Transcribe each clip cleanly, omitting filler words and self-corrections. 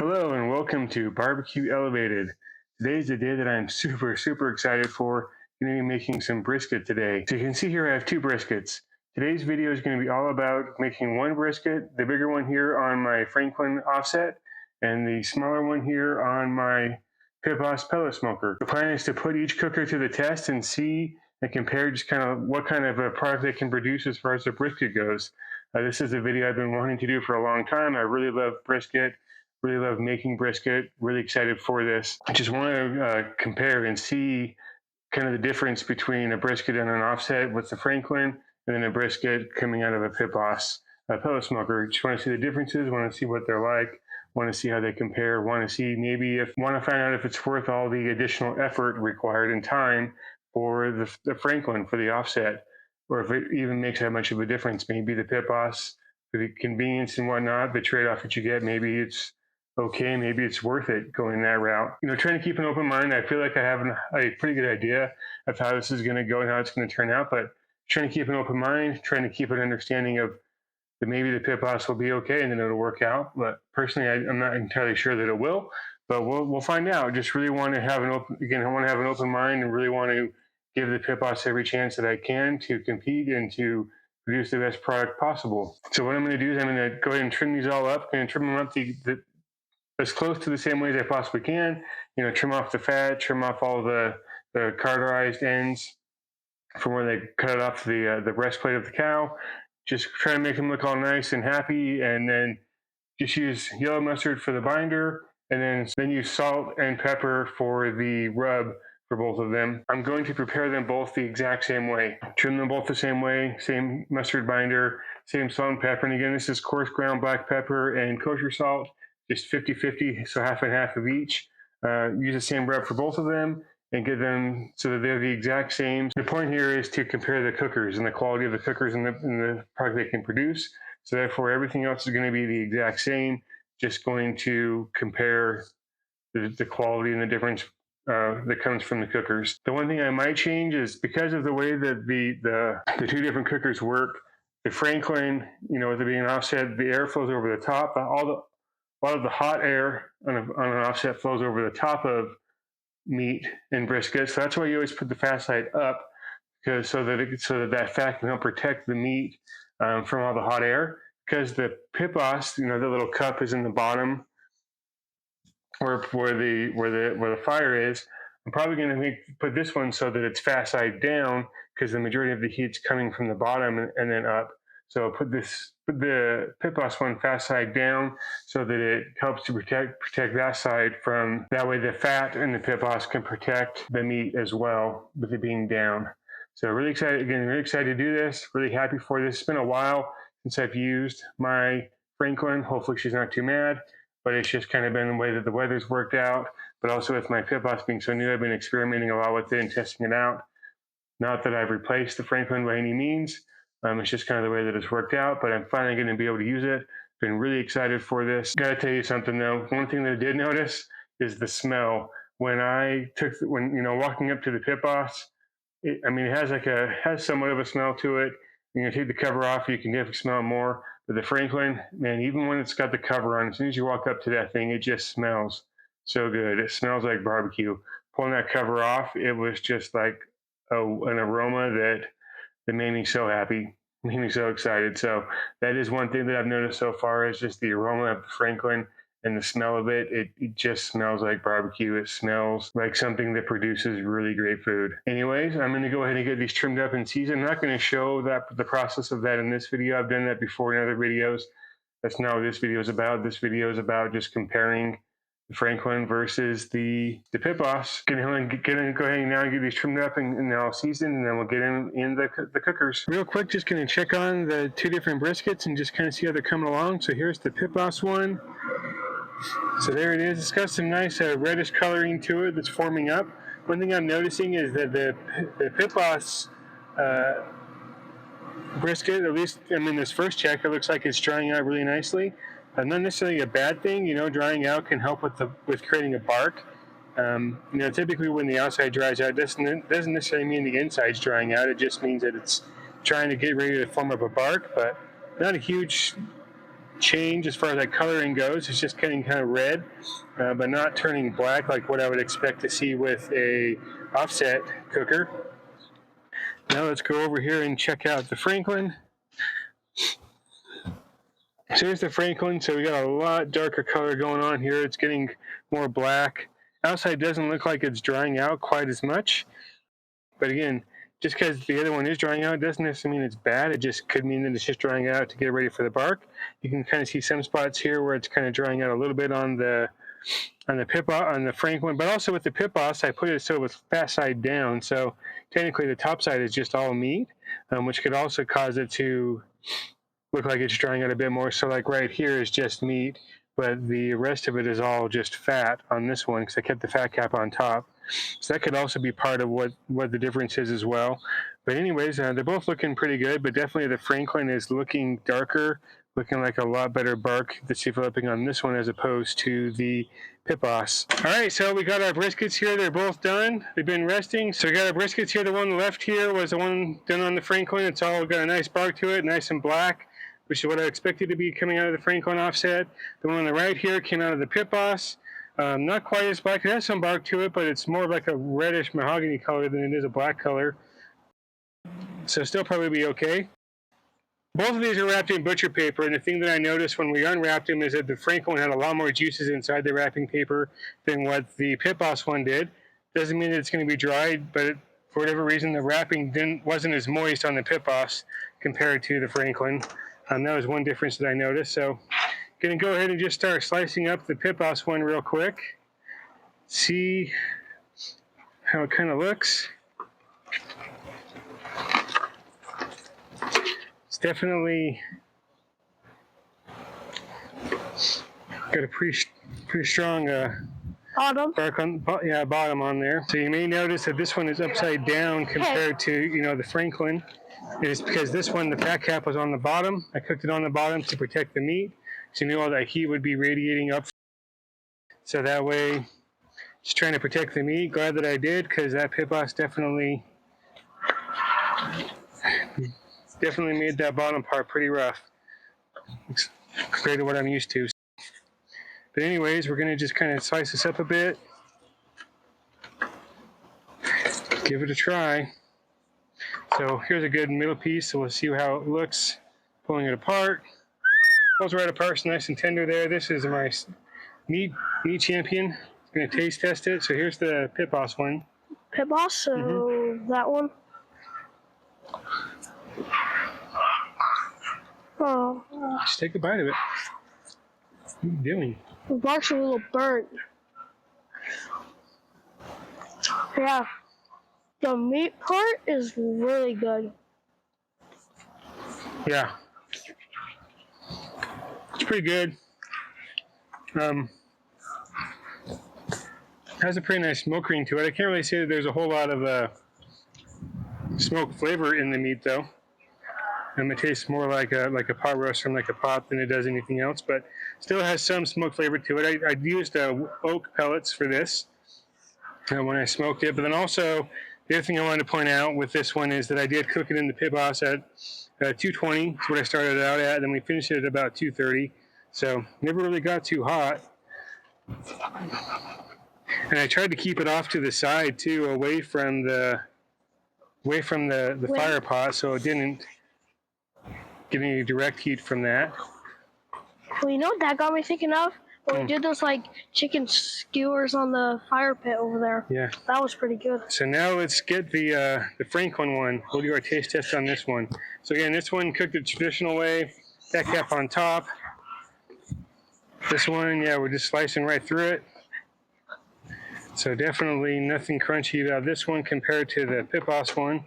Hello and welcome to Barbecue Elevated. Today's the day that I'm super excited for. I'm going to be making some brisket today. So you can see here I have two briskets. Today's video is going to be all about making one brisket, the bigger one here on my Franklin offset, and the smaller one here on my PitBoss pellet smoker. The plan is to put each cooker to the test and see and compare just kind of what kind of a product they can produce as far as the brisket goes. This is a video I've been wanting to do for a long time. I really love brisket. Really love making brisket. Really excited for this. I just want to compare and see kind of the difference between a brisket and an offset with the Franklin, and then a brisket coming out of a PitBoss pellet smoker. Just want to see the differences. Want to see what they're like. Want to see how they compare. Want to see want to find out if it's worth all the additional effort required and time for the Franklin for the offset, or if it even makes that much of a difference. Maybe the PitBoss, for the convenience and whatnot, the trade-off that you get, maybe it's okay, maybe it's worth it going that route. Trying to keep an open mind. I feel like I have a pretty good idea of how this is going to go and how it's going to turn out, but trying to keep an open mind, trying to keep an understanding of that maybe the PitBoss will be okay and then it'll work out. But personally, I'm not entirely sure that it will, but we'll find out. Just really want to have I want to have an open mind and really want to give the PitBoss every chance that I can to compete and to produce the best product possible. So what I'm going to do is I'm going to go ahead and trim these all up. I'm going to trim them up as close to the same way as I possibly can. Trim off the fat, trim off all the cauterized ends from where they cut off the breastplate of the cow. Just try to make them look all nice and happy, and then just use yellow mustard for the binder, and then use salt and pepper for the rub for both of them. I'm going to prepare them both the exact same way. Trim them both the same way, same mustard binder, same salt and pepper. And again, this is coarse ground black pepper and kosher salt, just 50-50, so half and half of each. Use the same rub for both of them and get them so that they're the exact same. The point here is to compare the cookers and the quality of the cookers and the product they can produce. So therefore, everything else is going to be the exact same, just going to compare the quality and the difference that comes from the cookers. The one thing I might change is because of the way that the two different cookers work. The Franklin, with it being offset, the air flows over the top. A lot of the hot air on an offset flows over the top of meat and brisket. So that's why you always put the fat side up, because so that fat can help protect the meat from all the hot air. Because the PitBoss, the little cup is in the bottom where the fire is. I'm probably going to put this one so that it's fat side down, because the majority of the heat's coming from the bottom and then up. So put the PitBoss one fat side down so that it helps to protect that side from, that way the fat in the PitBoss can protect the meat as well with it being down. So really excited to do this. Really happy for this. It's been a while since I've used my Franklin. Hopefully she's not too mad, but it's just kind of been the way that the weather's worked out. But also with my PitBoss being so new, I've been experimenting a lot with it and testing it out. Not that I've replaced the Franklin by any means. It's just kind of the way that it's worked out, but I'm finally going to be able to use it. Been really excited for this. Got to tell you something though. One thing that I did notice is the smell. When walking up to the PitBoss, it has somewhat of a smell to it. Take the cover off, you can definitely smell more. But the Franklin, man, even when it's got the cover on, as soon as you walk up to that thing, it just smells so good. It smells like barbecue. Pulling that cover off, it was just like an aroma that made me so happy, made me so excited. So that is one thing that I've noticed so far, is just the aroma of the Franklin and the smell of it. It just smells like barbecue. It smells like something that produces really great food. Anyways, I'm going to go ahead and get these trimmed up and seasoned. I'm not going to show the process of that in this video. I've done that before in other videos. That's not what this video is about. This video is about just comparing the Franklin versus the PitBoss. Go ahead and now get these trimmed up and all seasoned, and then we'll get in the cookers. Real quick, just going to check on the two different briskets and just kind of see how they're coming along. So here's the PitBoss one. So there it is. It's got some nice reddish coloring to it that's forming up. One thing I'm noticing is that the PitBoss brisket, at least in this first check, it looks like it's drying out really nicely. Not necessarily a bad thing. Drying out can help with creating a bark. Typically when the outside dries out, doesn't necessarily mean the inside's drying out. It just means that it's trying to get ready to form up a bark, but not a huge change as far as like coloring goes. It's just getting kind of red, but not turning black like what I would expect to see with a offset cooker. Now let's go over here and check out the Franklin. So here's the Franklin. So we got a lot darker color going on here. It's getting more black. Outside doesn't look like it's drying out quite as much. But again, just because the other one is drying out doesn't necessarily mean it's bad. It just could mean that it's just drying out to get ready for the bark. You can kind of see some spots here where it's kind of drying out a little bit on the Franklin, but also with the PitBoss, I put it so it was fat side down. So technically the top side is just all meat, which could also cause it to look like it's drying out a bit more. So like right here is just meat, but the rest of it is all just fat on this one because I kept the fat cap on top. So that could also be part of what the difference is as well. But anyways, they're both looking pretty good, but definitely the Franklin is looking darker, looking like a lot better bark that's developing on this one as opposed to the PitBoss. All right, so we got our briskets here. They're both done. They've been resting. So we got our briskets here. The one on the left here was the one done on the Franklin. It's all got a nice bark to it, nice and black, which is what I expected to be coming out of the Franklin offset. The one on the right here came out of the PitBoss. Not quite as black. It has some bark to it, but it's more like a reddish mahogany color than it is a black color. So still probably be okay. Both of these are wrapped in butcher paper, and the thing that I noticed when we unwrapped them is that the Franklin had a lot more juices inside the wrapping paper than what the PitBoss one did. Doesn't mean that it's going to be dried, but for whatever reason, the wrapping wasn't as moist on the PitBoss compared to the Franklin. That was one difference that I noticed. So going to go ahead and just start slicing up the PitBoss one real quick. See how it kind of looks. It's definitely got a pretty strong bottom. Bottom on there. So you may notice that this one is upside down compared to the Franklin. It is because this one, the fat cap was on the bottom. I cooked it on the bottom to protect the meat. So you knew all that heat would be radiating up. So that way, just trying to protect the meat. Glad that I did, because that PitBoss definitely made that bottom part pretty rough compared to what I'm used to. But anyways, we're going to just kind of slice this up a bit. Give it a try. So here's a good middle piece, so we'll see how it looks pulling it apart. Pulls right apart, it's nice and tender there. This is my meat champion. I'm going to taste test it. So here's the PitBoss one. PitBoss, so that one. Oh. Just take a bite of it. What are you doing? The bark's a little burnt. Yeah. The meat part is really good. Yeah. It's pretty good. Has a pretty nice smoke ring to it. I can't really say that there's a whole lot of smoke flavor in the meat, though. It tastes more like a pot roast from like a pot than it does anything else, but still has some smoke flavor to it. I used oak pellets for this when I smoked it, but then also the other thing I wanted to point out with this one is that I did cook it in the PitBoss at 220. That's what I started out at, and then we finished it at about 230. So never really got too hot. And I tried to keep it off to the side too, away from the fire pot, so it didn't get any direct heat from that. Well, you know what that got me thinking of? When we did those chicken skewers on the fire pit over there. Yeah. That was pretty good. So now let's get the Franklin one. We'll do our taste test on this one. So again, this one cooked the traditional way, fat cap on top. This one, we're just slicing right through it. So definitely nothing crunchy about this one compared to the PitBoss one.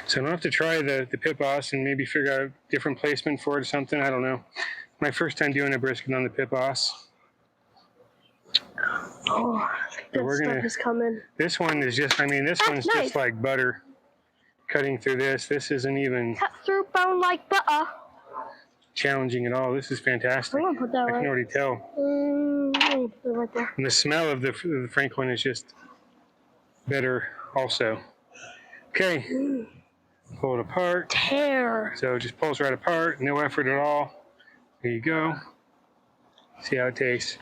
So I'm going to have to try the PitBoss and maybe figure out a different placement for it or something. I don't know. My first time doing a brisket on the PitBoss. Oh, good stuff is coming. This one is just, this one's nice. Just like butter cutting through this. This isn't even cut through bone like butter. Challenging at all. This is fantastic. I'm gonna put that I can already tell. I'm gonna put it right there. And the smell of the Franklin is just better also. Okay. Pull it apart. Tear. So it just pulls right apart, no effort at all. There you go. See how it tastes.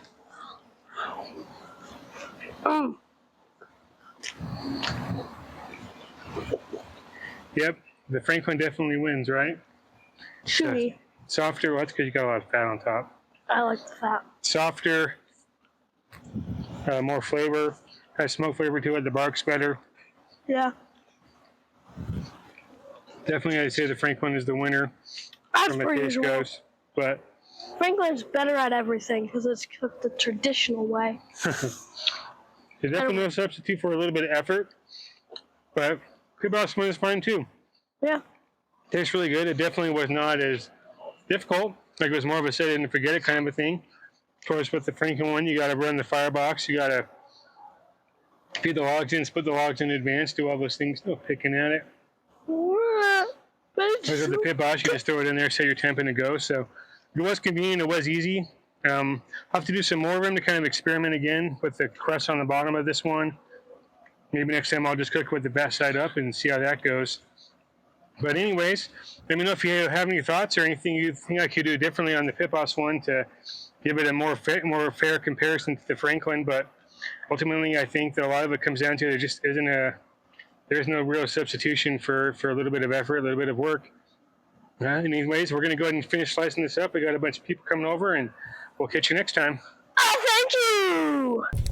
Yep, the Franklin definitely wins, right? Chewy. Softer, well, that's because you got a lot of fat on top. I like the fat. Softer, more flavor, has smoke flavor to it. The bark's better. Yeah. Definitely, I'd say the Franklin is the winner As from a per taste usual. goes. But Franklin's better at everything because it's cooked the traditional way. there's definitely no substitute for a little bit of effort. But PitBoss one is fine too. Yeah. Tastes really good. It definitely was not as difficult. Like it was more of a set it and forget it kind of a thing. Of course, with the Franklin one, you got to run the firebox. You got to feed the logs in, split the logs in advance, do all those things. Still picking at it. But it's Whereas with the PitBoss, you just throw it in there, set your temp, and it goes. So it was convenient. It was easy. I'll have to do some more of them to kind of experiment again with the crust on the bottom of this one. Maybe next time I'll just cook with the back side up and see how that goes. But anyways, let me know if you have any thoughts or anything you think I could do differently on the PitBoss one to give it a more fair comparison to the Franklin. But ultimately, I think that a lot of it comes down to there just isn't there's no real substitution for a little bit of effort, a little bit of work. Anyways, we're going to go ahead and finish slicing this up. We got a bunch of people coming over, and we'll catch you next time. Oh, thank you!